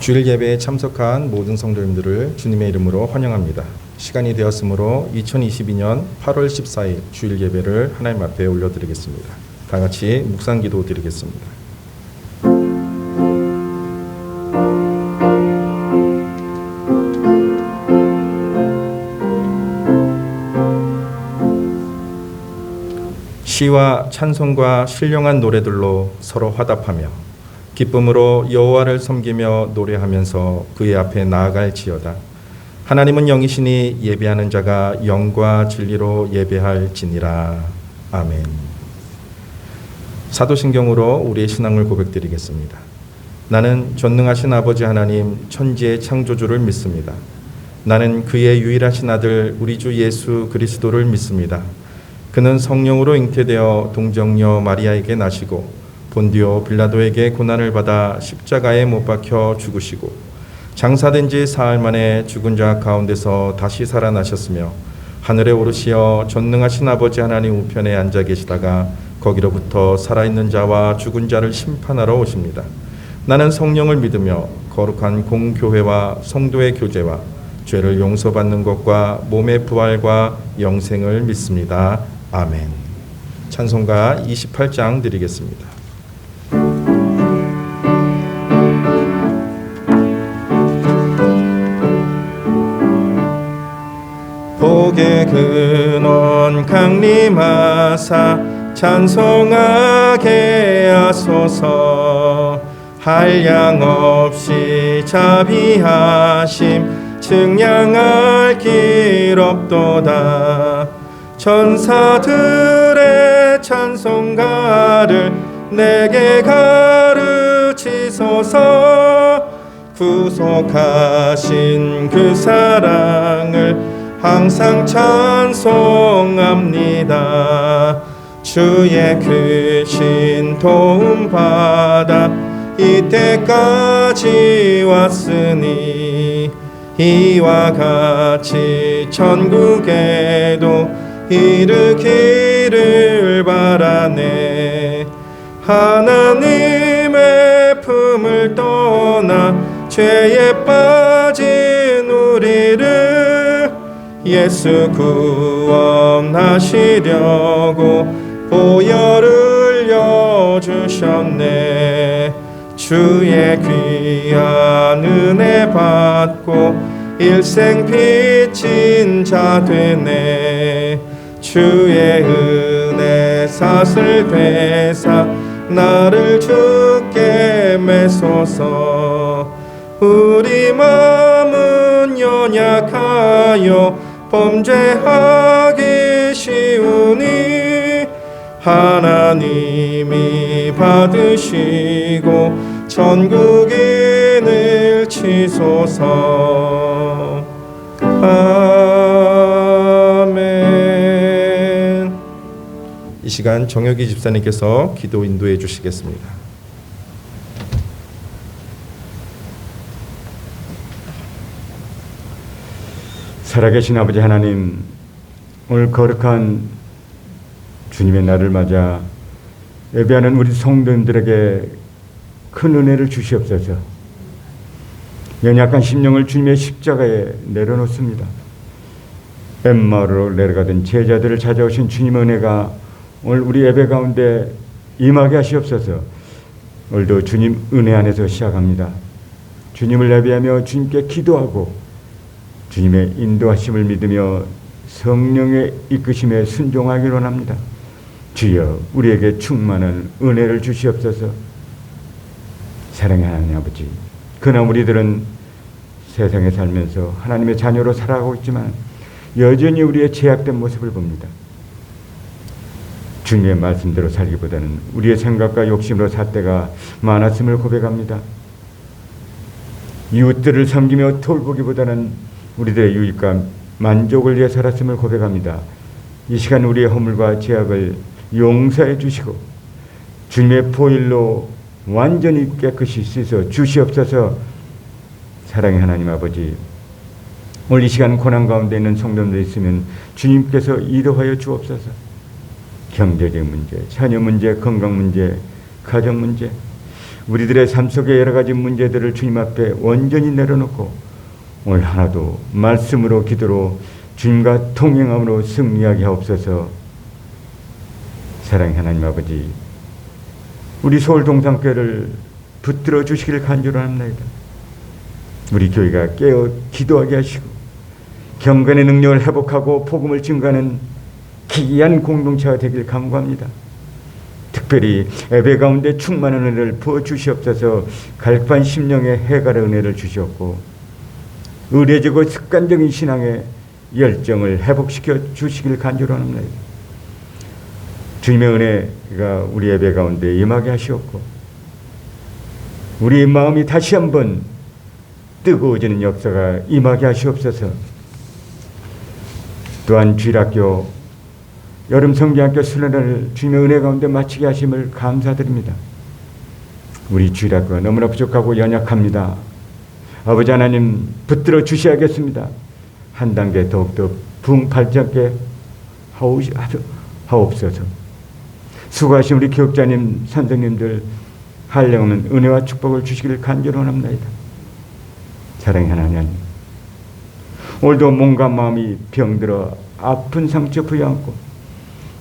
주일 예배에 참석한 모든 성도님들을 주님의 이름으로 환영합니다. 시간이 되었으므로 2022년 8월 14일 주일 예배를 하나님 앞에 올려드리겠습니다. 다 같이 묵상기도 드리겠습니다. 시와 찬송과 신령한 노래들로 서로 화답하며 기쁨으로 여호와를 섬기며 노래하면서 그의 앞에 나아갈지어다. 하나님은 영이시니 예배하는 자가 영과 진리로 예배할지니라. 아멘. 사도신경으로 우리의 신앙을 고백드리겠습니다. 나는 전능하신 아버지 하나님 천지의 창조주를 믿습니다. 나는 그의 유일하신 아들 우리 주 예수 그리스도를 믿습니다. 그는 성령으로 잉태되어 동정녀 마리아에게 나시고 본디오 빌라도에게 고난을 받아 십자가에 못 박혀 죽으시고 장사된 지 사흘 만에 죽은 자 가운데서 다시 살아나셨으며 하늘에 오르시어 전능하신 아버지 하나님 우편에 앉아 계시다가 거기로부터 살아있는 자와 죽은 자를 심판하러 오십니다. 나는 성령을 믿으며 거룩한 공교회와 성도의 교제와 죄를 용서받는 것과 몸의 부활과 영생을 믿습니다. 아멘. 찬송가 28장 드리겠습니다. 복의 근원 강림하사 찬송하게 하소서. 한량없이 자비하심 증량할 길 없도다. 천사들의 찬송가를 내게 가르치소서. 구속하신 그 사랑을 항상 찬송합니다. 주의 크신 도움 받아 이때까지 왔으니 이와 같이 천국에도 이르기를 바라네. 하나님의 품을 떠나 죄에 빠진 우리를 예수 구원하시려고 보혈을 흘려주셨네. 주의 귀한 은혜 받고 일생 빚진 자 되네. 주의 은혜 사슬 베사 나를 주께 매소서. 우리 마음은 연약하여 범죄하기 쉬우니 하나님이 받으시고 전국인을 치소서. 아멘. 이 시간 정혁이 집사님께서 기도 인도해 주시겠습니다. 살아계신 아버지 하나님, 오늘 거룩한 주님의 날을 맞아 예배하는 우리 성도님들에게 큰 은혜를 주시옵소서. 연약한 심령을 주님의 십자가에 내려놓습니다. 엠마오로 내려가던 제자들을 찾아오신 주님의 은혜가 오늘 우리 예배 가운데 임하게 하시옵소서. 오늘도 주님 은혜 안에서 시작합니다. 주님을 예배하며 주님께 기도하고 주님의 인도하심을 믿으며 성령의 이끄심에 순종하기로 합니다. 주여, 우리에게 충만한 은혜를 주시옵소서. 사랑의 하나님 아버지, 그러나 우리들은 세상에 살면서 하나님의 자녀로 살아가고 있지만 여전히 우리의 제약된 모습을 봅니다. 주님의 말씀대로 살기보다는 우리의 생각과 욕심으로 살 때가 많았음을 고백합니다. 이웃들을 섬기며 돌보기보다는 우리들의 유익과 만족을 위해 살았음을 고백합니다. 이 시간 우리의 허물과 죄악을 용서해 주시고 주님의 보혈로 완전히 깨끗이 씻어 주시옵소서. 사랑의 하나님 아버지, 오늘 이 시간 고난 가운데 있는 성도들 있으면 주님께서 인도하여 주옵소서. 경제적 문제, 자녀 문제, 건강 문제, 가정 문제, 우리들의 삶 속의 여러 가지 문제들을 주님 앞에 온전히 내려놓고 오늘 하나도 말씀으로 기도로 주님과 동행함으로 승리하게 하옵소서. 사랑의 하나님 아버지, 우리 서울 동산교회를 붙들어 주시기를 간절합니다. 우리 교회가 깨어 기도하게 하시고 경건의 능력을 회복하고 복음을 증거하는 기이한 공동체가 되길 간구합니다. 특별히 예배 가운데 충만한 은혜를 부어 주시옵소서. 갈급한 심령에 해갈의 은혜를 주시옵고 의례적이고 습관적인 신앙의 열정을 회복시켜 주시길 간절합니다. 주님의 은혜가 우리 예배 가운데 임하게 하시옵고 우리 마음이 다시 한번 뜨거워지는 역사가 임하게 하시옵소서. 또한 주일학교 여름 성경학교 수련회를 주님의 은혜 가운데 마치게 하심을 감사드립니다. 우리 주일학교가 너무나 부족하고 연약합니다. 아버지 하나님 붙들어 주셔야겠습니다. 한 단계 더욱더 부흥 발전케 하옵소서. 수고하신 우리 교육자님 선생님들 한량없는 은혜와 축복을 주시기를 간절원합니다. 사랑의 하나님, 오늘도 몸과 마음이 병들어 아픈 상처 부여안고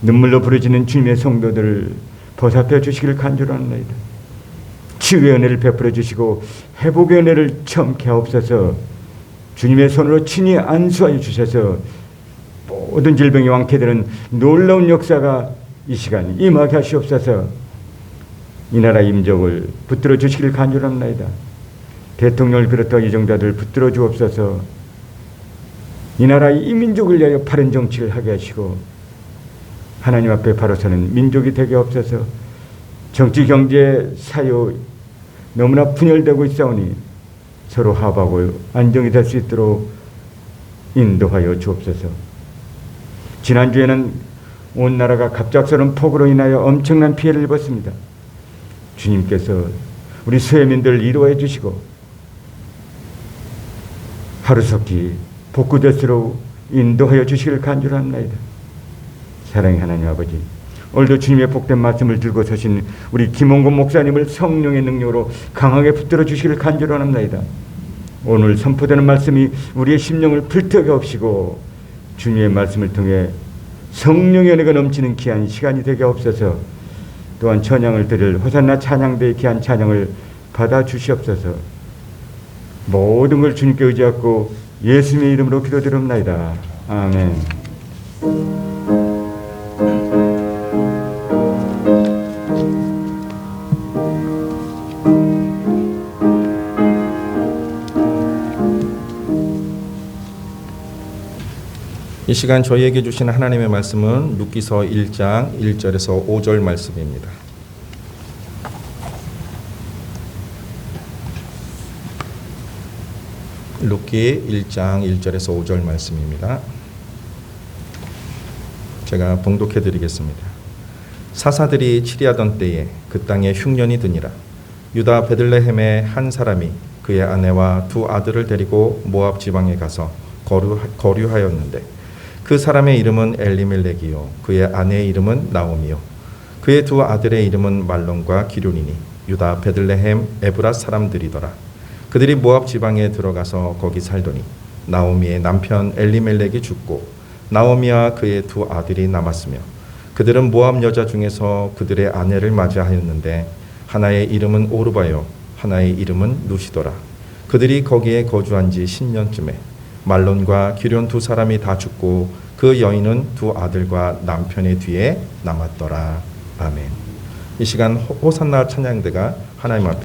눈물로 부러지는 주님의 성도들을 보살펴 주시기를 간절합니다. 치유의 은혜를 베풀어 주시고 회복의 은혜를 청케 하옵소서. 주님의 손으로 친히 안수하여 주셔서 모든 질병이 왕케되는 놀라운 역사가 이 시간 임하게 하시옵소서. 이 나라 임종을 붙들어 주시기를 간절합니다. 대통령을 비롯한 이정자들 붙들어 주옵소서. 이 나라 이 민족을 위하여 바른 정치를 하게 하시고 하나님 앞에 바로 서는 민족이 되게 하옵소서. 정치, 경제, 사유 너무나 분열되고 있사오니 서로 화합하고 안정이 될 수 있도록 인도하여 주옵소서. 지난주에는 온 나라가 갑작스러운 폭우로 인하여 엄청난 피해를 입었습니다. 주님께서 우리 서해민들을 위로해 주시고 하루속히 복구될수록 인도하여 주시기를 간절합니다. 사랑의 하나님 아버지, 오늘도 주님의 복된 말씀을 들고 서신 우리 김홍곤 목사님을 성령의 능력으로 강하게 붙들어 주시기를 간절합니다. 오늘 선포되는 말씀이 우리의 심령을 불태우게 하옵시고 주님의 말씀을 통해 성령의 은혜가 넘치는 귀한 시간이 되게 하옵소서. 또한 찬양을 드릴 호산나 찬양대의 귀한 찬양을 받아 주시옵소서. 모든 걸 주님께 의지하고 예수님의 이름으로 기도드립니다. 아멘. 이 시간 저희에게 주신 하나님의 말씀은 룻기서 1장 1절에서 5절 말씀입니다. 룻기 1장 1절에서 5절 말씀입니다. 제가 봉독해 드리겠습니다. 사사들이 치리하던 때에 그 땅에 흉년이 드니라. 유다 베들레헴의 한 사람이 그의 아내와 두 아들을 데리고 모압 지방에 가서 거류하였는데 그 사람의 이름은 엘리멜렉이요 그의 아내의 이름은 나오미요 그의 두 아들의 이름은 말론과 기륜이니 유다 베들레헴 에브라 사람들이더라. 그들이 모압 지방에 들어가서 거기 살더니 나오미의 남편 엘리멜렉이 죽고 나오미와 그의 두 아들이 남았으며 그들은 모압 여자 중에서 그들의 아내를 맞이하였는데 하나의 이름은 오르바요 하나의 이름은 루시더라. 그들이 거기에 거주한 지 10년쯤에 말론과 기륜 두 사람이 다 죽고 그 여인은 두 아들과 남편의 뒤에 남았더라. 아멘. 이 시간 호산나 찬양대가 하나님 앞에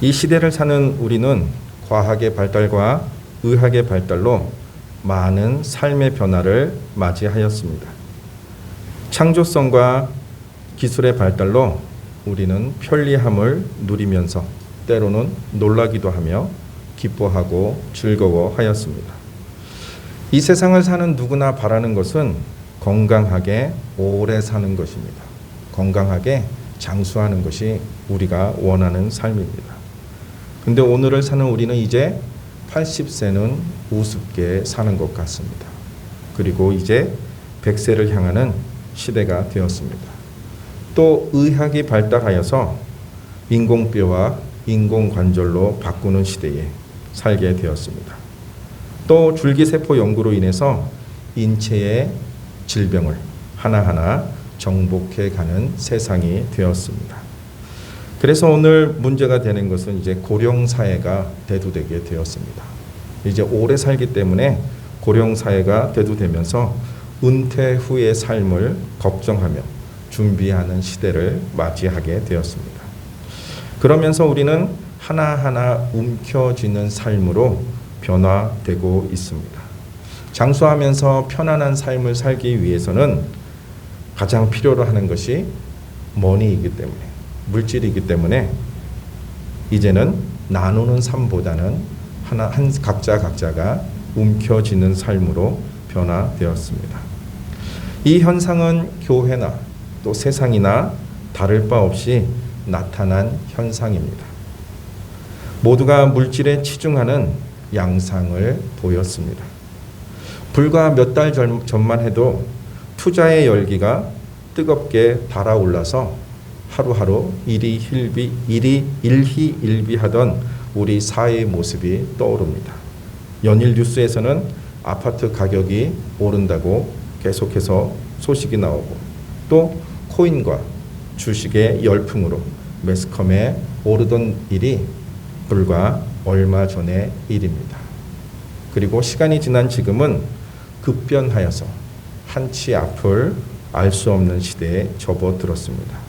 이 시대를 사는 우리는 과학의 발달과 의학의 발달로 많은 삶의 변화를 맞이하였습니다. 창조성과 기술의 발달로 우리는 편리함을 누리면서 때로는 놀라기도 하며 기뻐하고 즐거워하였습니다. 이 세상을 사는 누구나 바라는 것은 건강하게 오래 사는 것입니다. 건강하게 장수하는 것이 우리가 원하는 삶입니다. 근데 오늘을 사는 우리는 이제 80세는 우습게 사는 것 같습니다. 그리고 이제 100세를 향하는 시대가 되었습니다. 또 의학이 발달하여서 인공뼈와 인공관절로 바꾸는 시대에 살게 되었습니다. 또 줄기세포 연구로 인해서 인체의 질병을 하나하나 정복해가는 세상이 되었습니다. 그래서 오늘 문제가 되는 것은 이제 고령사회가 대두되게 되었습니다. 이제 오래 살기 때문에 고령사회가 대두되면서 은퇴 후의 삶을 걱정하며 준비하는 시대를 맞이하게 되었습니다. 그러면서 우리는 하나하나 움켜쥐는 삶으로 변화되고 있습니다. 장수하면서 편안한 삶을 살기 위해서는 가장 필요로 하는 것이 머니이기 때문에, 물질이기 때문에 이제는 나누는 삶보다는 각자가 움켜쥐는 삶으로 변화되었습니다. 이 현상은 교회나 또 세상이나 다를 바 없이 나타난 현상입니다. 모두가 물질에 치중하는 양상을 보였습니다. 불과 몇 달 전만 해도 투자의 열기가 뜨겁게 달아올라서 하루하루 일희일비하던 우리 사회의 모습이 떠오릅니다. 연일 뉴스에서는 아파트 가격이 오른다고 계속해서 소식이 나오고, 또 코인과 주식의 열풍으로 매스컴에 오르던 일이 불과 얼마 전의 일입니다. 그리고 시간이 지난 지금은 급변하여서 한치 앞을 알 수 없는 시대에 접어들었습니다.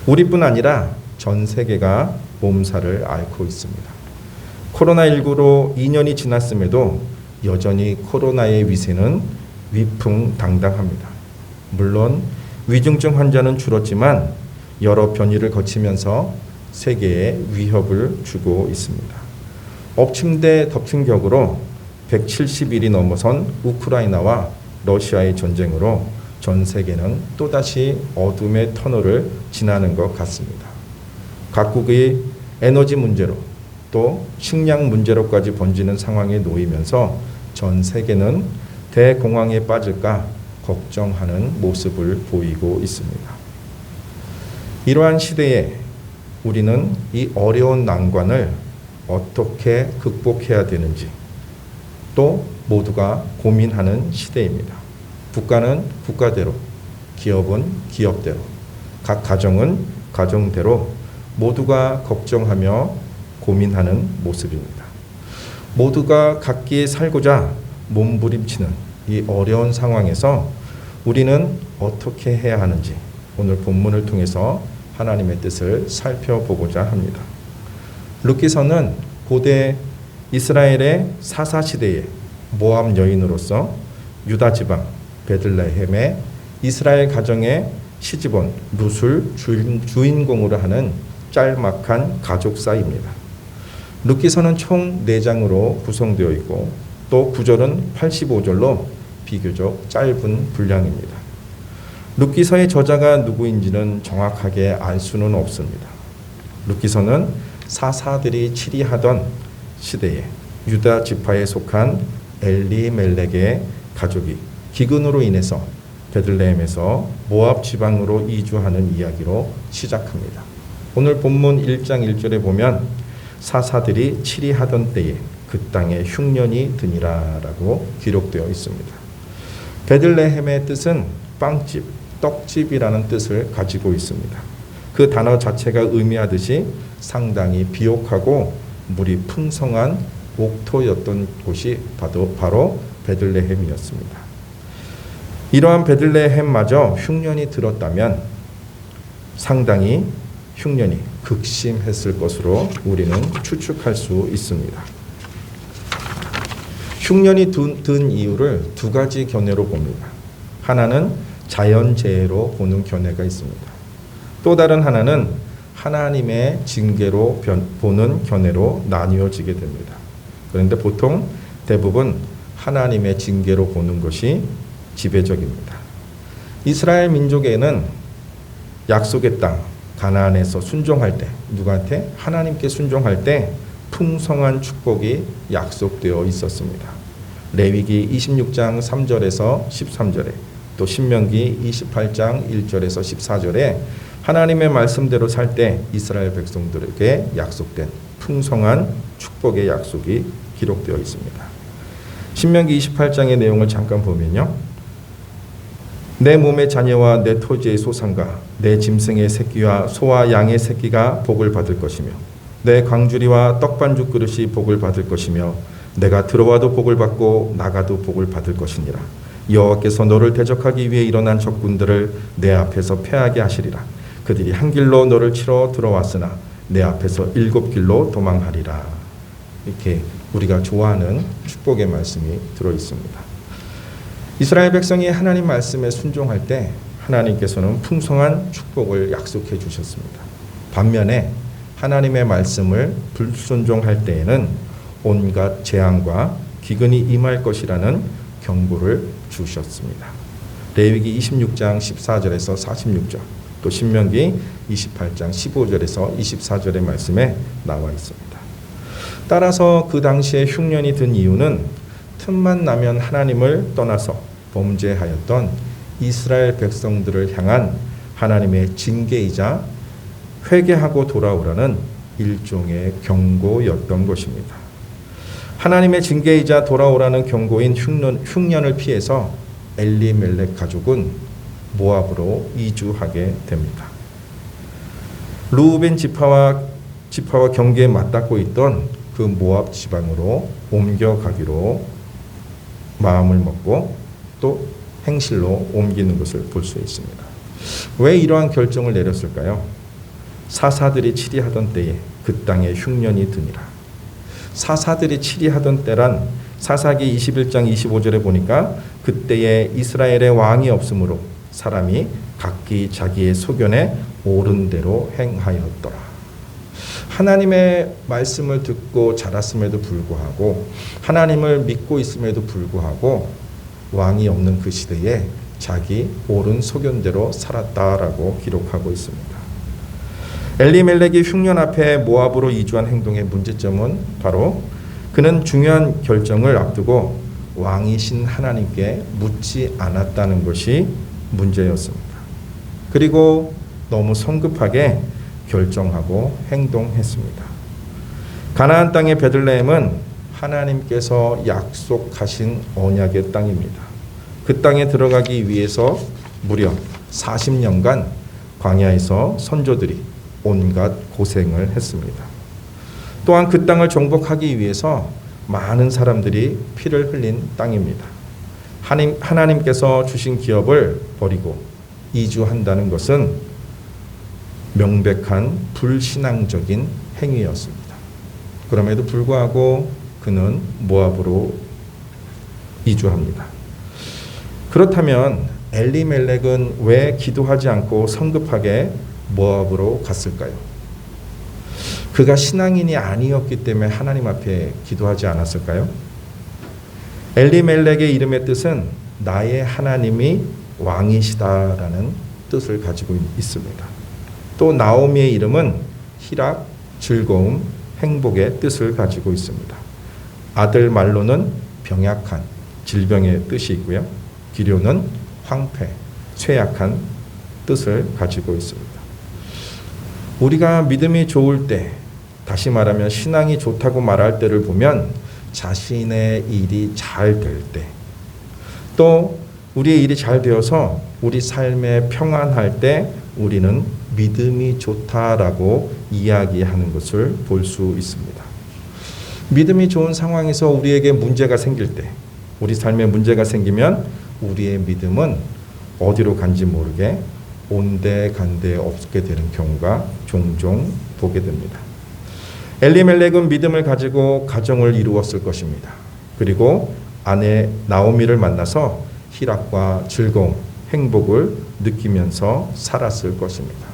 우리뿐 아니라 전 세계가 몸살을 앓고 있습니다. 코로나19로 2년이 지났음에도 여전히 코로나의 위세는 위풍당당합니다. 물론 위중증 환자는 줄었지만 여러 변이를 거치면서 세계에 위협을 주고 있습니다. 엎침대 덮친 격으로 170일이 넘어선 우크라이나와 러시아의 전쟁으로 전 세계는 또다시 어둠의 터널을 지나는 것 같습니다. 각국의 에너지 문제로 또 식량 문제로까지 번지는 상황에 놓이면서 전 세계는 대공황에 빠질까 걱정하는 모습을 보이고 있습니다. 이러한 시대에 우리는 이 어려운 난관을 어떻게 극복해야 되는지 또 모두가 고민하는 시대입니다. 국가는 국가대로, 기업은 기업대로, 각 가정은 가정대로 모두가 걱정하며 고민하는 모습입니다. 모두가 각기 살고자 몸부림치는 이 어려운 상황에서 우리는 어떻게 해야 하는지 오늘 본문을 통해서 하나님의 뜻을 살펴보고자 합니다. 룻기서는 고대 이스라엘의 사사시대의 모압 여인으로서 유다 지방 베들레헴의 이스라엘 가정의 시집온 룻을 주인공으로 하는 짤막한 가족사입니다. 룻기서는 총 4장으로 구성되어 있고 또 구절은 85절로 비교적 짧은 분량입니다. 룻기서의 저자가 누구인지는 정확하게 알 수는 없습니다. 룻기서는 사사들이 치리하던 시대에 유다 지파에 속한 엘리멜렉의 가족이 기근으로 인해서 베들레헴에서 모압 지방으로 이주하는 이야기로 시작합니다. 오늘 본문 1장 1절에 보면 사사들이 치리하던 때에 그 땅에 흉년이 드니라라고 기록되어 있습니다. 베들레헴의 뜻은 빵집, 떡집이라는 뜻을 가지고 있습니다. 그 단어 자체가 의미하듯이 상당히 비옥하고 물이 풍성한 옥토였던 곳이 바로 베들레헴이었습니다. 이러한 베들레헴마저 흉년이 들었다면 상당히 흉년이 극심했을 것으로 우리는 추측할 수 있습니다. 흉년이 든 이유를 두 가지 견해로 봅니다. 하나는 자연재해로 보는 견해가 있습니다. 또 다른 하나는 하나님의 징계로 보는 견해로 나뉘어지게 됩니다. 그런데 보통 대부분 하나님의 징계로 보는 것이 지배적입니다. 이스라엘 민족에는 약속의 땅 가나안에서 순종할 때, 누구한테? 하나님께 순종할 때 풍성한 축복이 약속되어 있었습니다. 레위기 26장 3절에서 13절에, 또 신명기 28장 1절에서 14절에 하나님의 말씀대로 살 때 이스라엘 백성들에게 약속된 풍성한 축복의 약속이 기록되어 있습니다. 신명기 28장의 내용을 잠깐 보면요. 내 몸의 자녀와 내 토지의 소산과 내 짐승의 새끼와 소와 양의 새끼가 복을 받을 것이며 내 광주리와 떡반죽 그릇이 복을 받을 것이며 내가 들어와도 복을 받고 나가도 복을 받을 것이니라. 여호와께서 너를 대적하기 위해 일어난 적군들을 내 앞에서 패하게 하시리라. 그들이 한 길로 너를 치러 들어왔으나 내 앞에서 7길로 도망하리라. 이렇게 우리가 좋아하는 축복의 말씀이 들어 있습니다. 이스라엘 백성이 하나님 말씀에 순종할 때 하나님께서는 풍성한 축복을 약속해 주셨습니다. 반면에 하나님의 말씀을 불순종할 때에는 온갖 재앙과 기근이 임할 것이라는 경고를 주셨습니다. 레위기 26장 14절에서 46절, 또 신명기 28장 15절에서 24절의 말씀에 나와 있습니다. 따라서 그 당시에 흉년이 든 이유는 틈만 나면 하나님을 떠나서 범죄하였던 이스라엘 백성들을 향한 하나님의 징계이자 회개하고 돌아오라는 일종의 경고였던 것입니다. 하나님의 징계이자 돌아오라는 경고인 흉년을 피해서 엘리멜렉 가족은 모압으로 이주하게 됩니다. 루벤 지파와 경계에 맞닿고 있던 그 모압 지방으로 옮겨가기로 마음을 먹고 또 행실로 옮기는 것을 볼 수 있습니다. 왜 이러한 결정을 내렸을까요? 사사들이 치리하던 때에 그 땅에 흉년이 드니라. 사사들이 치리하던 때란 사사기 21장 25절에 보니까 그때에 이스라엘의 왕이 없으므로 사람이 각기 자기의 소견에 옳은 대로 행하였더라. 하나님의 말씀을 듣고 자랐음에도 불구하고 하나님을 믿고 있음에도 불구하고 왕이 없는 그 시대에 자기 옳은 소견대로 살았다라고 기록하고 있습니다. 엘리멜렉이 흉년 앞에 모압으로 이주한 행동의 문제점은 바로 그는 중요한 결정을 앞두고 왕이신 하나님께 묻지 않았다는 것이 문제였습니다. 그리고 너무 성급하게 결정하고 행동했습니다. 가나안 땅의 베들레헴은 하나님께서 약속하신 언약의 땅입니다. 그 땅에 들어가기 위해서 무려 40년간 광야에서 선조들이 온갖 고생을 했습니다. 또한 그 땅을 정복하기 위해서 많은 사람들이 피를 흘린 땅입니다. 하나님께서 주신 기업을 버리고 이주한다는 것은 명백한 불신앙적인 행위였습니다. 그럼에도 불구하고 그는 모압으로 이주합니다. 그렇다면 엘리멜렉은 왜 기도하지 않고 성급하게 모압으로 갔을까요? 그가 신앙인이 아니었기 때문에 하나님 앞에 기도하지 않았을까요? 엘리멜렉의 이름의 뜻은 나의 하나님이 왕이시다라는 뜻을 가지고 있습니다. 또 나오미의 이름은 희락, 즐거움, 행복의 뜻을 가지고 있습니다. 아들 말로는 병약한, 질병의 뜻이 있고요. 기료는 황폐, 쇠약한 뜻을 가지고 있습니다. 우리가 믿음이 좋을 때, 다시 말하면 신앙이 좋다고 말할 때를 보면 자신의 일이 잘 될 때, 또 우리의 일이 잘 되어서 우리 삶에 평안할 때 우리는 믿음이 좋다라고 이야기하는 것을 볼 수 있습니다. 믿음이 좋은 상황에서 우리에게 문제가 생길 때, 우리 삶에 문제가 생기면 우리의 믿음은 어디로 간지 모르게 온데간데 없게 되는 경우가 종종 보게 됩니다. 엘리멜렉은 믿음을 가지고 가정을 이루었을 것입니다. 그리고 아내 나오미를 만나서 희락과 즐거움, 행복을 느끼면서 살았을 것입니다.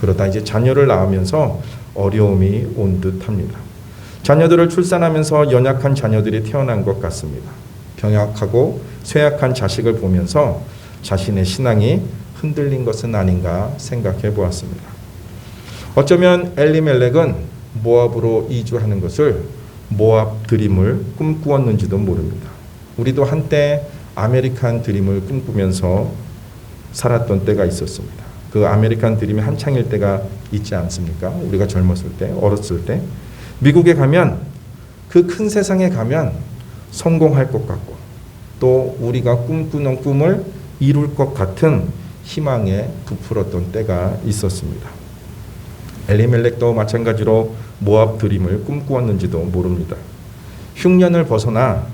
그러다 이제 자녀를 낳으면서 어려움이 온 듯합니다. 자녀들을 출산하면서 연약한 자녀들이 태어난 것 같습니다. 병약하고 쇠약한 자식을 보면서 자신의 신앙이 흔들린 것은 아닌가 생각해 보았습니다. 어쩌면 엘리멜렉은 모압으로 이주하는 것을 모압 드림을 꿈꾸었는지도 모릅니다. 우리도 한때 아메리칸 드림을 꿈꾸면서 살았던 때가 있었습니다. 그 아메리칸 드림이 한창일 때가 있지 않습니까? 우리가 젊었을 때, 어렸을 때. 미국에 가면, 그 큰 세상에 가면 성공할 것 같고 또 우리가 꿈꾸는 꿈을 이룰 것 같은 희망에 부풀었던 때가 있었습니다. 엘리멜렉도 마찬가지로 모압 드림을 꿈꾸었는지도 모릅니다. 흉년을 벗어나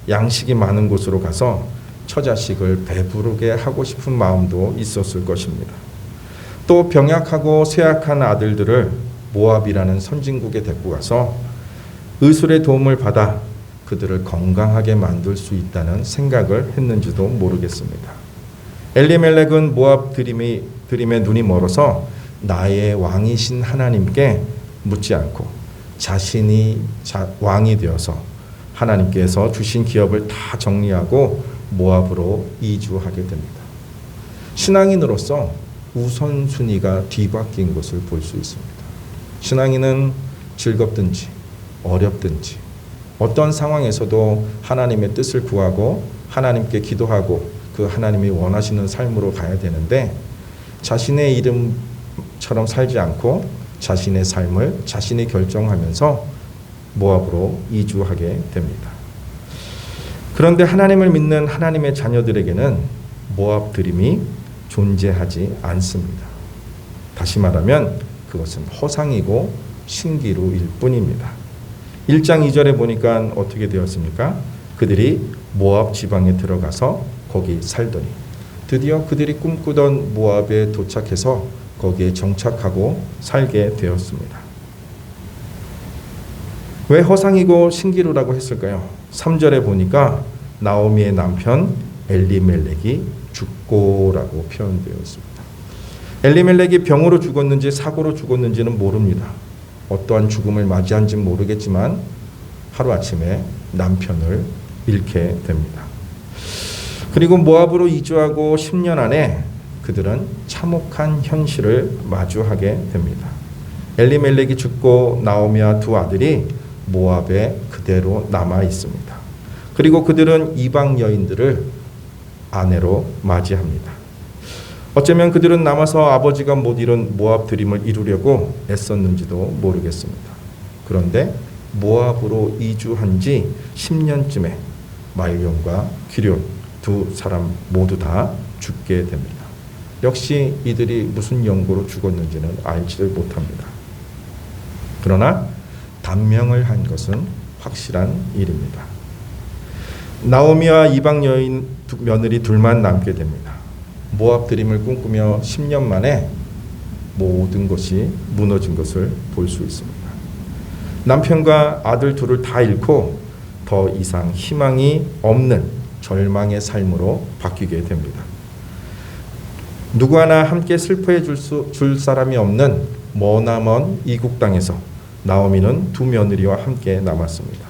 양식이 많은 곳으로 가서 처자식을 배부르게 하고 싶은 마음도 있었을 것입니다. 또 병약하고 쇠약한 아들들을 모압이라는 선진국에 데리고 가서 의술의 도움을 받아 그들을 건강하게 만들 수 있다는 생각을 했는지도 모르겠습니다. 엘리멜렉은 모압 드림에 눈이 멀어서 나의 왕이신 하나님께 묻지 않고 자신이 왕이 되어서 하나님께서 주신 기업을 다 정리하고 모압으로 이주하게 됩니다. 신앙인으로서 우선순위가 뒤바뀐 것을 볼 수 있습니다. 신앙인은 즐겁든지 어렵든지 어떤 상황에서도 하나님의 뜻을 구하고 하나님께 기도하고 그 하나님이 원하시는 삶으로 가야 되는데 자신의 이름처럼 살지 않고 자신의 삶을 자신이 결정하면서 모압으로 이주하게 됩니다. 그런데 하나님을 믿는 하나님의 자녀들에게는 모압 드림이 존재하지 않습니다. 다시 말하면 그것은 허상이고 신기루일 뿐입니다. 1장 2절에 보니까 어떻게 되었습니까? 그들이 모압 지방에 들어가서 거기 살더니 드디어 그들이 꿈꾸던 모압에 도착해서 거기에 정착하고 살게 되었습니다. 왜 허상이고 신기루라고 했을까요? 3절에 보니까 나오미의 남편 엘리멜렉이 죽고라고 표현되어 있습니다. 엘리멜렉이 병으로 죽었는지 사고로 죽었는지는 모릅니다. 어떠한 죽음을 맞이한지는 모르겠지만 하루아침에 남편을 잃게 됩니다. 그리고 모압으로 이주하고 10년 안에 그들은 참혹한 현실을 마주하게 됩니다. 엘리멜렉이 죽고 나오미와 두 아들이 모압에 그대로 남아 있습니다. 그리고 그들은 이방 여인들을 아내로 맞이합니다. 어쩌면 그들은 남아서 아버지가 못 이룬 모압 드림을 이루려고 애썼는지도 모르겠습니다. 그런데 모압으로 이주한 지 10년쯤에 말론과 기럧 두 사람 모두 다 죽게 됩니다. 역시 이들이 무슨 연고로 죽었는지는 알지를 못합니다. 그러나 단명을 한 것은 확실한 일입니다. 나오미와 이방 여인 며느리 둘만 남게 됩니다. 모압 드림을 꿈꾸며 10년 만에 모든 것이 무너진 것을 볼 수 있습니다. 남편과 아들 둘을 다 잃고 더 이상 희망이 없는 절망의 삶으로 바뀌게 됩니다. 누구 하나 함께 슬퍼해 줄 사람이 없는 머나먼 이국 땅에서 나오미는 두 며느리와 함께 남았습니다.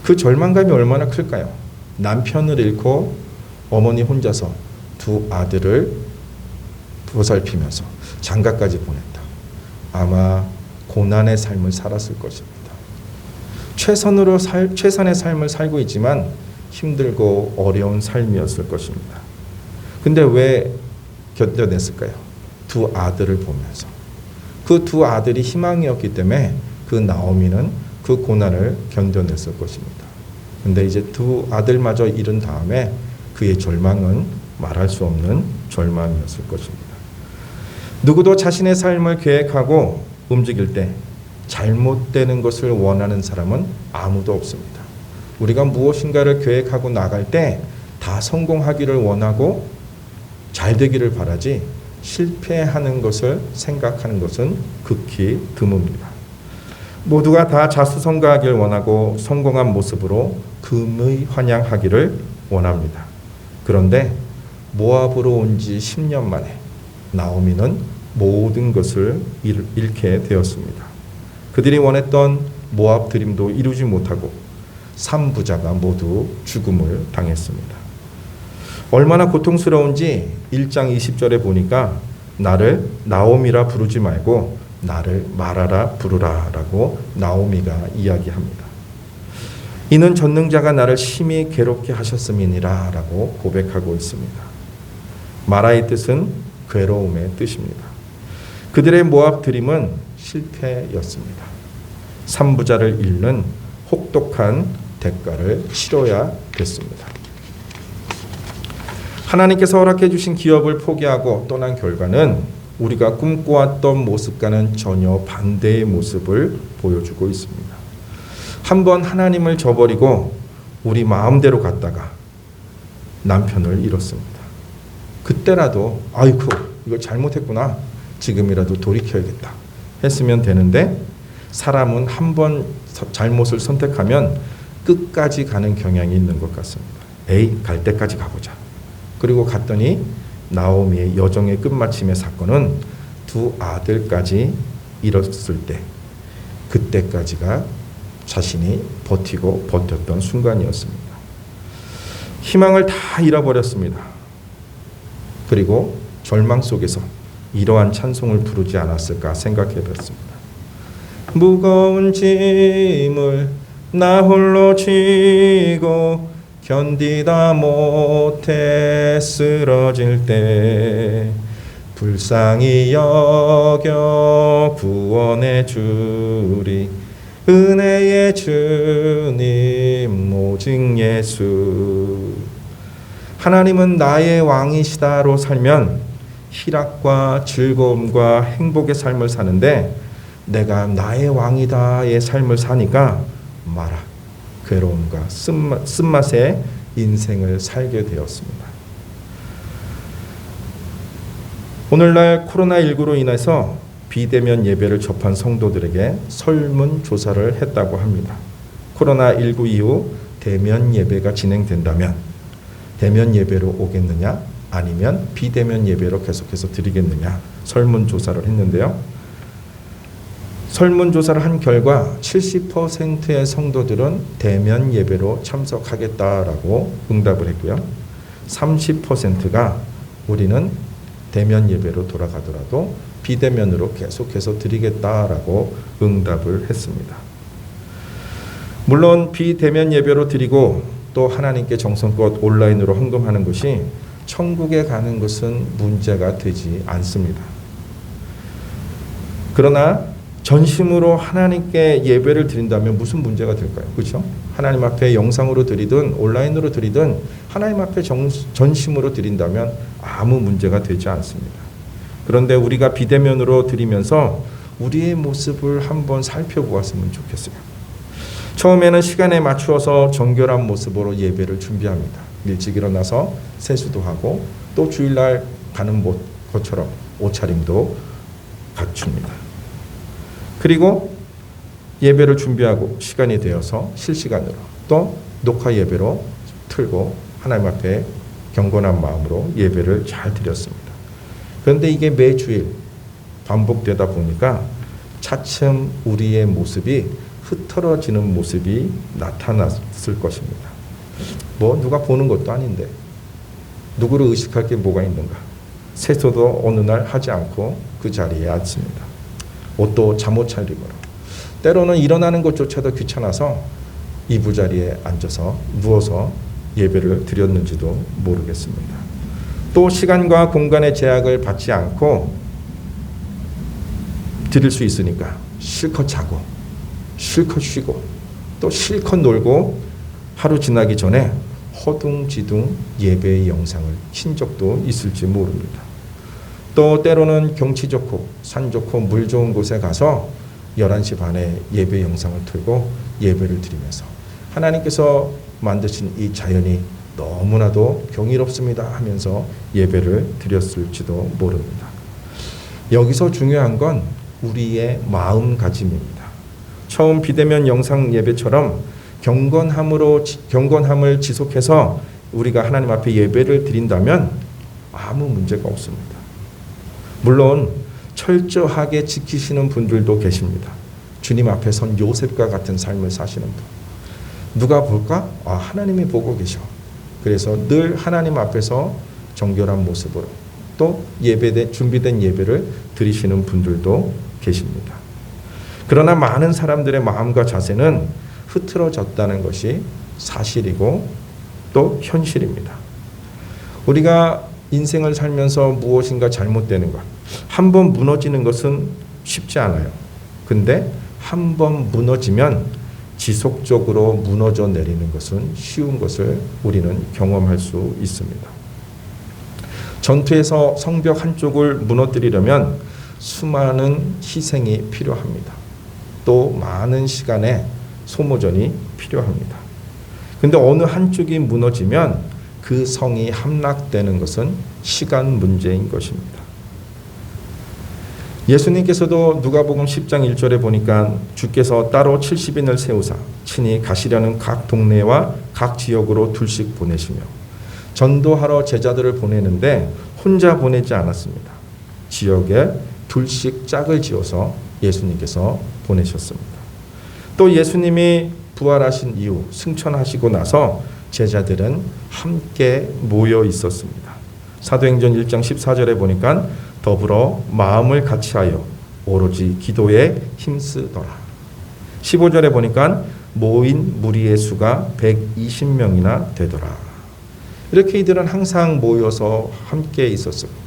그 절망감이 얼마나 클까요? 남편을 잃고 어머니 혼자서 두 아들을 보살피면서 장가까지 보냈다. 아마 고난의 삶을 살았을 것입니다. 최선의 삶을 살고 있지만 힘들고 어려운 삶이었을 것입니다. 근데 왜 견뎌냈을까요? 두 아들을 보면서. 그 두 아들이 희망이었기 때문에 그 나오미는 그 고난을 견뎌냈을 것입니다. 근데 이제 두 아들마저 잃은 다음에 그의 절망은 말할 수 없는 절망이었을 것입니다. 누구도 자신의 삶을 계획하고 움직일 때 잘못되는 것을 원하는 사람은 아무도 없습니다. 우리가 무엇인가를 계획하고 나갈 때 다 성공하기를 원하고 잘 되기를 바라지 실패하는 것을 생각하는 것은 극히 드뭅니다. 모두가 다 자수성가하길 원하고 성공한 모습으로 금의 환영하기를 원합니다. 그런데 모압으로 온 지 10년 만에 나오미는 모든 것을 잃게 되었습니다. 그들이 원했던 모압 드림도 이루지 못하고 3부자가 모두 죽음을 당했습니다. 얼마나 고통스러운지 1장 20절에 보니까 나를 나오미라 부르지 말고 나를 마라라 부르라 라고 나오미가 이야기합니다. 이는 전능자가 나를 심히 괴롭게 하셨음이니라 라고 고백하고 있습니다. 마라의 뜻은 괴로움의 뜻입니다. 그들의 모압 드림은 실패였습니다. 3부자를 잃는 혹독한 대가를 치러야 됐습니다. 하나님께서 허락해 주신 기업을 포기하고 떠난 결과는 우리가 꿈꿔왔던 모습과는 전혀 반대의 모습을 보여주고 있습니다. 한번 하나님을 저버리고 우리 마음대로 갔다가 남편을 잃었습니다. 그때라도 아이고 이거 잘못했구나, 지금이라도 돌이켜야겠다 했으면 되는데, 사람은 한번 잘못을 선택하면 끝까지 가는 경향이 있는 것 같습니다. 에이, 갈 때까지 가보자. 그리고 갔더니 나오미의 여정의 끝마침의 사건은 두 아들까지 잃었을 때, 그때까지가 자신이 버티고 버텼던 순간이었습니다. 희망을 다 잃어버렸습니다. 그리고 절망 속에서 이러한 찬송을 부르지 않았을까 생각해 봤습니다. 무거운 짐을 나 홀로 지고 견디다 못해 쓰러질 때 불쌍히 여겨 구원해 주리 은혜의 주님 오직 예수. 하나님은 나의 왕이시다로 살면 희락과 즐거움과 행복의 삶을 사는데, 내가 나의 왕이다의 삶을 사니까 마라, 괴로움과 쓴맛의 인생을 살게 되었습니다. 오늘날 코로나19로 인해서 비대면 예배를 접한 성도들에게 설문조사를 했다고 합니다. 코로나19 이후 대면 예배가 진행된다면 대면 예배로 오겠느냐, 아니면 비대면 예배로 계속해서 드리겠느냐 설문조사를 했는데요. 설문조사를 한 결과 70%의 성도들은 대면 예배로 참석하겠다라고 응답을 했고요. 30%가 우리는 대면 예배로 돌아가더라도 비대면으로 계속해서 드리겠다라고 응답을 했습니다. 물론 비대면 예배로 드리고 또 하나님께 정성껏 온라인으로 헌금하는 것이 천국에 가는 것은 문제가 되지 않습니다. 그러나 전심으로 하나님께 예배를 드린다면 무슨 문제가 될까요? 그렇죠? 하나님 앞에 영상으로 드리든 온라인으로 드리든 하나님 앞에 전심으로 드린다면 아무 문제가 되지 않습니다. 그런데 우리가 비대면으로 드리면서 우리의 모습을 한번 살펴보았으면 좋겠어요. 처음에는 시간에 맞추어서 정결한 모습으로 예배를 준비합니다. 일찍 일어나서 세수도 하고 또 주일날 가는 것처럼 옷차림도 갖춥니다. 그리고 예배를 준비하고 시간이 되어서 실시간으로 또 녹화 예배로 틀고 하나님 앞에 경건한 마음으로 예배를 잘 드렸습니다. 그런데 이게 매주일 반복되다 보니까 차츰 우리의 모습이 흐트러지는 모습이 나타났을 것입니다. 뭐 누가 보는 것도 아닌데 누구를 의식할 게 뭐가 있는가. 세수도 어느 날 하지 않고 그 자리에 앉습니다. 옷도 잠옷 차림으로. 때로는 일어나는 것조차도 귀찮아서 이부자리에 앉아서 누워서 예배를 드렸는지도 모르겠습니다. 또 시간과 공간의 제약을 받지 않고 드릴 수 있으니까 실컷 자고 실컷 쉬고 또 실컷 놀고 하루 지나기 전에 허둥지둥 예배의 영상을 킨 적도 있을지 모릅니다. 또 때로는 경치 좋고 산 좋고 물 좋은 곳에 가서 11시 반에 예배 영상을 틀고 예배를 드리면서 하나님께서 만드신 이 자연이 너무나도 경이롭습니다 하면서 예배를 드렸을지도 모릅니다. 여기서 중요한 건 우리의 마음가짐입니다. 처음 비대면 영상 예배처럼 경건함을 지속해서 우리가 하나님 앞에 예배를 드린다면 아무 문제가 없습니다. 물론 철저하게 지키시는 분들도 계십니다. 주님 앞에 선 요셉과 같은 삶을 사시는 분. 누가 볼까? 하나님이 보고 계셔. 그래서 늘 하나님 앞에서 정결한 모습으로 또 준비된 예배를 드리시는 분들도 계십니다. 그러나 많은 사람들의 마음과 자세는 흐트러졌다는 것이 사실이고 또 현실입니다. 우리가 인생을 살면서 무엇인가 잘못되는 것, 한 번 무너지는 것은 쉽지 않아요. 근데 한 번 무너지면 지속적으로 무너져 내리는 것은 쉬운 것을 우리는 경험할 수 있습니다. 전투에서 성벽 한쪽을 무너뜨리려면 수많은 희생이 필요합니다. 또 많은 시간의 소모전이 필요합니다. 근데 어느 한쪽이 무너지면 그 성이 함락되는 것은 시간 문제인 것입니다. 예수님께서도 누가복음 10장 1절에 보니까 주께서 따로 70인을 세우사 친히 가시려는 각 동네와 각 지역으로 둘씩 보내시며 전도하러 제자들을 보내는데 혼자 보내지 않았습니다. 지역에 둘씩 짝을 지어서 예수님께서 보내셨습니다. 또 예수님이 부활하신 이후 승천하시고 나서 제자들은 함께 모여 있었습니다. 사도행전 1장 14절에 보니까 더불어 마음을 같이하여 오로지 기도에 힘쓰더라. 15절에 보니까 모인 무리의 수가 120명이나 되더라. 이렇게 이들은 항상 모여서 함께 있었습니다.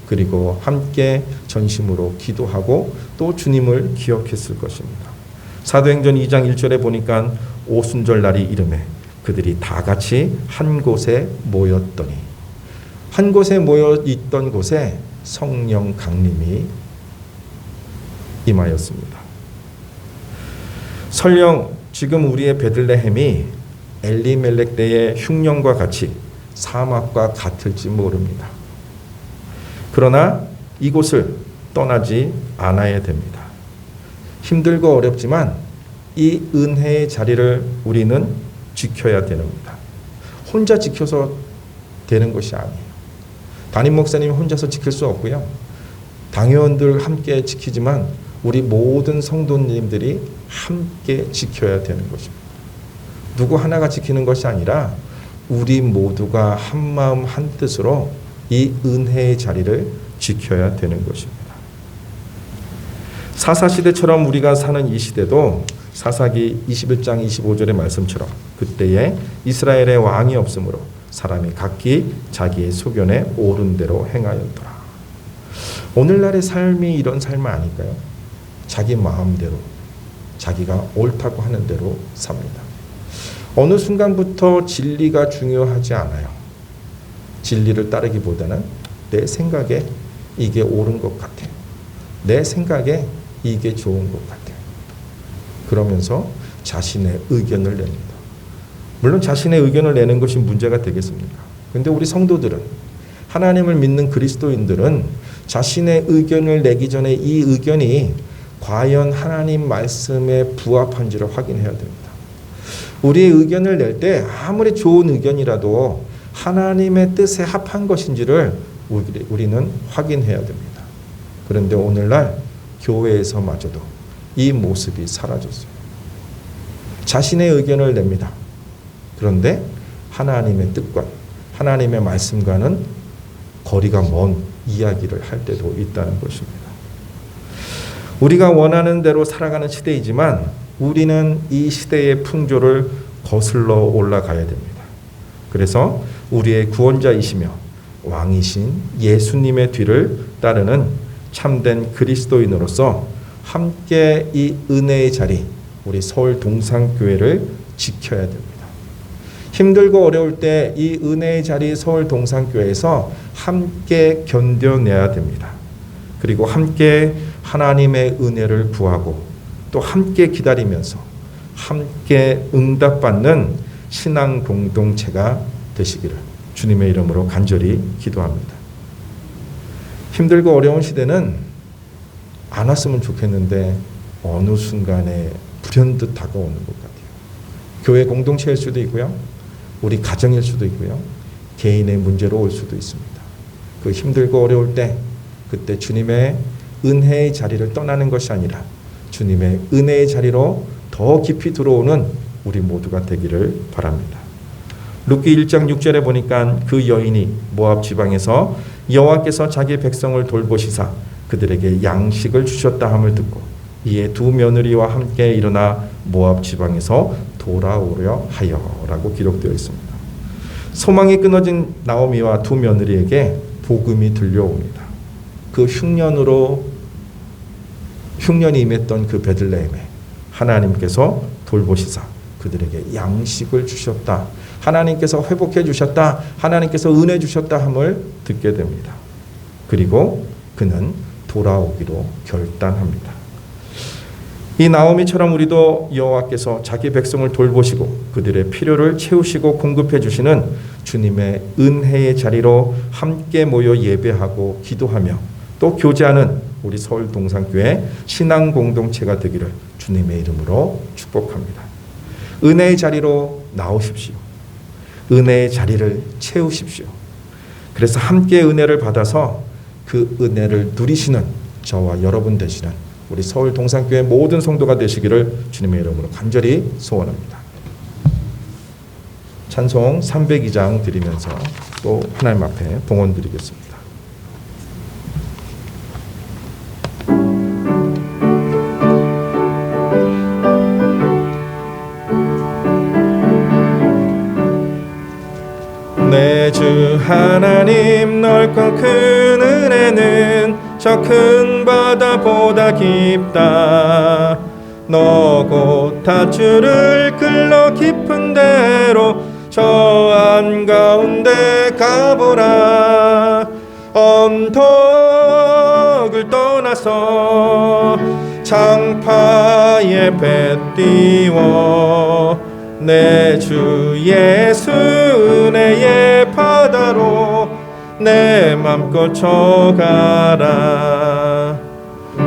그리고 함께 전심으로 기도하고 또 주님을 기억했을 것입니다. 사도행전 2장 1절에 보니까 오순절 날이 이르매 그들이 다 같이 한 곳에 모였더니 한 곳에 모여 있던 곳에 성령 강림이 임하였습니다. 설령 지금 우리의 베들레헴이 엘리멜렉 때의 흉년과 같이 사막과 같을지 모릅니다. 그러나 이곳을 떠나지 않아야 됩니다. 힘들고 어렵지만 이 은혜의 자리를 우리는 지켜야 됩니다. 혼자 지켜서 되는 것이 아니에요. 담임 목사님이 혼자서 지킬 수 없고요. 당회원들 함께 지키지만 우리 모든 성도님들이 함께 지켜야 되는 것입니다. 누구 하나가 지키는 것이 아니라 우리 모두가 한마음 한뜻으로 이 은혜의 자리를 지켜야 되는 것입니다. 사사시대처럼 우리가 사는 이 시대도 사사기 21장 25절의 말씀처럼 그때에 이스라엘의 왕이 없으므로 사람이 각기 자기의 소견에 옳은 대로 행하였더라. 오늘날의 삶이 이런 삶 아닐까요? 자기 마음대로 자기가 옳다고 하는 대로 삽니다. 어느 순간부터 진리가 중요하지 않아요. 진리를 따르기보다는 내 생각에 이게 옳은 것 같아요. 내 생각에 이게 좋은 것 같아요. 그러면서 자신의 의견을 냅니다. 물론 자신의 의견을 내는 것이 문제가 되겠습니까? 그런데 우리 성도들은 하나님을 믿는 그리스도인들은 자신의 의견을 내기 전에 이 의견이 과연 하나님 말씀에 부합한지를 확인해야 됩니다. 우리의 의견을 낼 때 아무리 좋은 의견이라도 하나님의 뜻에 합한 것인지를 우리는 확인해야 됩니다. 그런데 오늘날 교회에서마저도 이 모습이 사라졌어요. 자신의 의견을 냅니다. 그런데 하나님의 뜻과 하나님의 말씀과는 거리가 먼 이야기를 할 때도 있다는 것입니다. 우리가 원하는 대로 살아가는 시대이지만 우리는 이 시대의 풍조를 거슬러 올라가야 됩니다. 그래서 우리의 구원자이시며 왕이신 예수님의 뒤를 따르는 참된 그리스도인으로서 함께 이 은혜의 자리, 우리 서울 동산교회를 지켜야 됩니다. 힘들고 어려울 때 이 은혜의 자리 서울 동산교회에서 함께 견뎌내야 됩니다. 그리고 함께 하나님의 은혜를 구하고 또 함께 기다리면서 함께 응답받는 신앙 공동체가 되시기를 주님의 이름으로 간절히 기도합니다. 힘들고 어려운 시대는 안 왔으면 좋겠는데 어느 순간에 불현듯 다가오는 것 같아요. 교회 공동체일 수도 있고요. 우리 가정일 수도 있고요. 개인의 문제로 올 수도 있습니다. 그 힘들고 어려울 때 그때 주님의 은혜의 자리를 떠나는 것이 아니라 주님의 은혜의 자리로 더 깊이 들어오는 우리 모두가 되기를 바랍니다. 룻기 1장 6절에 보니까 그 여인이 모압 지방에서 여호와께서 자기 백성을 돌보시사 그들에게 양식을 주셨다 함을 듣고 이에 두 며느리와 함께 일어나 모압 지방에서 돌아오려 하여라고 기록되어 있습니다. 소망이 끊어진 나오미와 두 며느리에게 복음이 들려옵니다. 그 흉년이 임했던 그 베들레헴에 하나님께서 돌보시사 그들에게 양식을 주셨다. 하나님께서 회복해 주셨다. 하나님께서 은혜 주셨다 함을 듣게 됩니다. 그리고 그는 돌아오기로 결단합니다. 이 나오미처럼 우리도 여호와께서 자기 백성을 돌보시고 그들의 필요를 채우시고 공급해 주시는 주님의 은혜의 자리로 함께 모여 예배하고 기도하며 또 교제하는 우리 서울 동산교회 신앙 공동체가 되기를 주님의 이름으로 축복합니다. 은혜의 자리로 나오십시오. 은혜의 자리를 채우십시오. 그래서 함께 은혜를 받아서 그 은혜를 누리시는 저와 여러분 되시는 우리 서울 동산교회 모든 성도가 되시기를 주님의 이름으로 간절히 소원합니다. 찬송 302장 드리면서 또 하나님 앞에 봉헌 드리겠습니다. 내 주 하나님 넓고 큰 은혜는 저 큰 바다보다 깊다. 너 곧 닷줄을 끌러 깊은 데로 저 한가운데 가보라. 언덕을 떠나서 장파에 배 띄워 내 주 예수 은혜의 바다로 내 맘껏 쳐가라.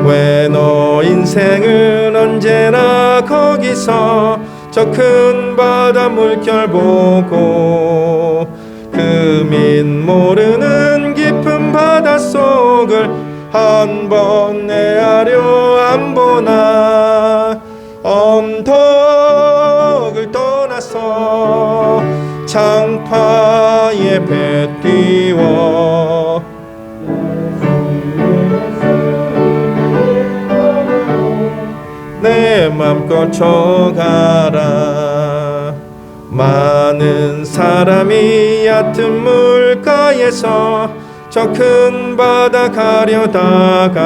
왜 너 인생은 언제나 거기서 저 큰 바다 물결 보고 금인 모르는 깊은 바닷속을 한 번 헤아려 안 보나. 언덕을 떠나서 장파에 배 띄워 내 맘껏 쳐가라. 많은 사람이 얕은 물가에서 저 큰 바다 가려다가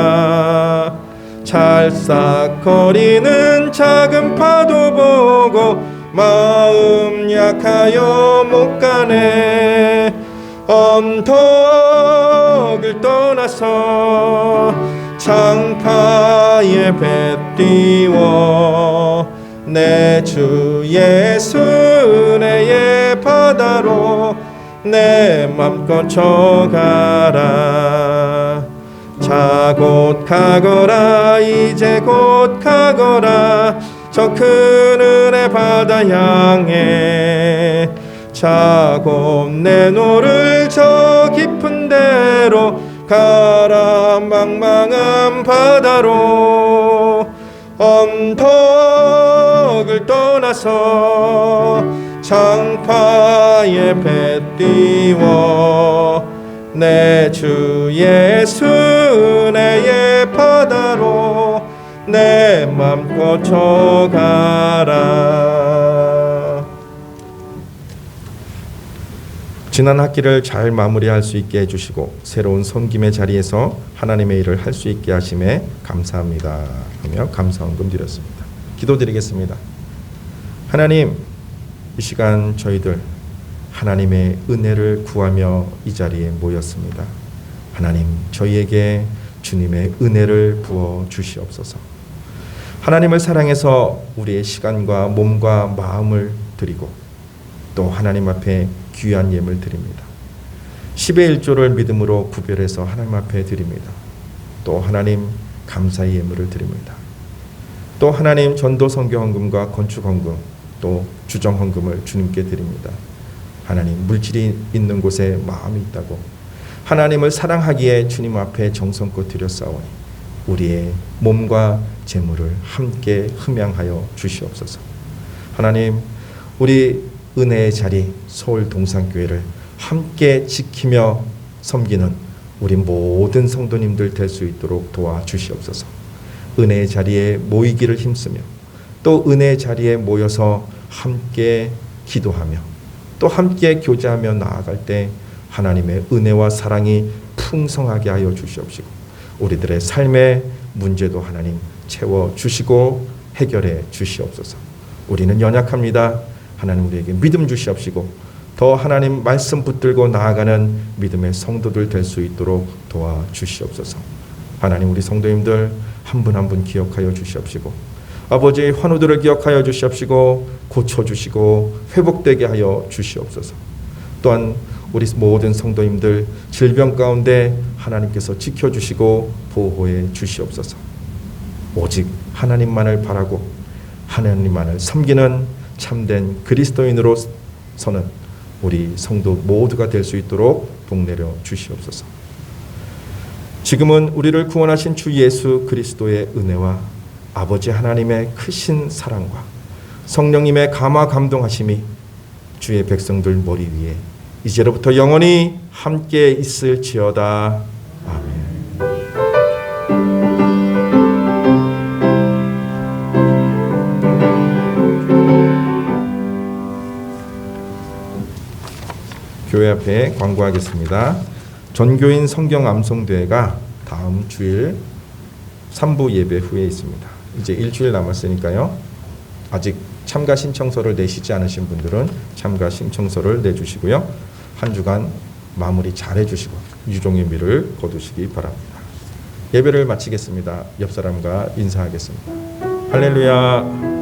찰싹거리는 작은 파도 보고 마음 약하여 못 가네. 언덕을 떠나서 장파에 배 띄워 내 주 예수 은혜의 바다로 내 맘껏 쳐가라. 자 곧 가거라. 이제 곧 가거라. 저 큰 은혜 바다 향해 자 곧 내노를 저 깊은 데로 가라. 망망한 바다로 언덕을 떠나서 장파에 배 띄워 내 주 예수 은혜의 바다로 내 맘껏 쳐가라. 지난 학기를 잘 마무리할 수 있게 해주시고 새로운 섬김의 자리에서 하나님의 일을 할 수 있게 하심에 감사합니다 하며 감사헌금 드렸습니다. 기도드리겠습니다. 하나님, 이 시간 저희들 하나님의 은혜를 구하며 이 자리에 모였습니다. 하나님, 저희에게 주님의 은혜를 부어 주시옵소서. 하나님을 사랑해서 우리의 시간과 몸과 마음을 드리고 또 하나님 앞에 귀한 예물 드립니다. 10의 1조를 믿음으로 구별해서 하나님 앞에 드립니다. 또 하나님, 감사의 예물을 드립니다. 또 하나님 전도 선교 헌금과 건축 헌금 또 주정 헌금을 주님께 드립니다. 하나님 물질이 있는 곳에 마음이 있다고 하나님을 사랑하기에 주님 앞에 정성껏 드렸사오니 우리의 몸과 재물을 함께 흠양하여 주시옵소서. 하나님 우리 은혜의 자리 서울 동산교회를 함께 지키며 섬기는 우리 모든 성도님들 될 수 있도록 도와주시옵소서. 은혜의 자리에 모이기를 힘쓰며 또 은혜의 자리에 모여서 함께 기도하며 또 함께 교제하며 나아갈 때 하나님의 은혜와 사랑이 풍성하게 하여 주시옵시고 우리들의 삶의 문제도 하나님 채워주시고 해결해 주시옵소서. 우리는 연약합니다. 하나님 우리에게 믿음 주시옵시고 더 하나님 말씀 붙들고 나아가는 믿음의 성도들 될 수 있도록 도와주시옵소서. 하나님 우리 성도님들 한 분 한 분 기억하여 주시옵시고 아버지의 환우들을 기억하여 주시옵시고 고쳐주시고 회복되게 하여 주시옵소서. 또한 우리 모든 성도님들 질병 가운데 하나님께서 지켜주시고 보호해 주시옵소서. 오직 하나님만을 바라고 하나님만을 섬기는 참된 그리스도인으로서는 우리 성도 모두가 될 수 있도록 복내려 주시옵소서. 지금은 우리를 구원하신 주 예수 그리스도의 은혜와 아버지 하나님의 크신 사랑과 성령님의 감화 감동하심이 주의 백성들 머리 위에 이제로부터 영원히 함께 있을지어다. 아멘. 교회 앞에 광고하겠습니다. 전교인 성경 암송대회가 다음 주일 3부 예배 후에 있습니다. 이제 일주일 남았으니까요. 아직 참가 신청서를 내시지 않으신 분들은 참가 신청서를 내주시고요. 한 주간 마무리 잘 해주시고 유종의 미를 거두시기 바랍니다. 예배를 마치겠습니다. 옆 사람과 인사하겠습니다. 할렐루야.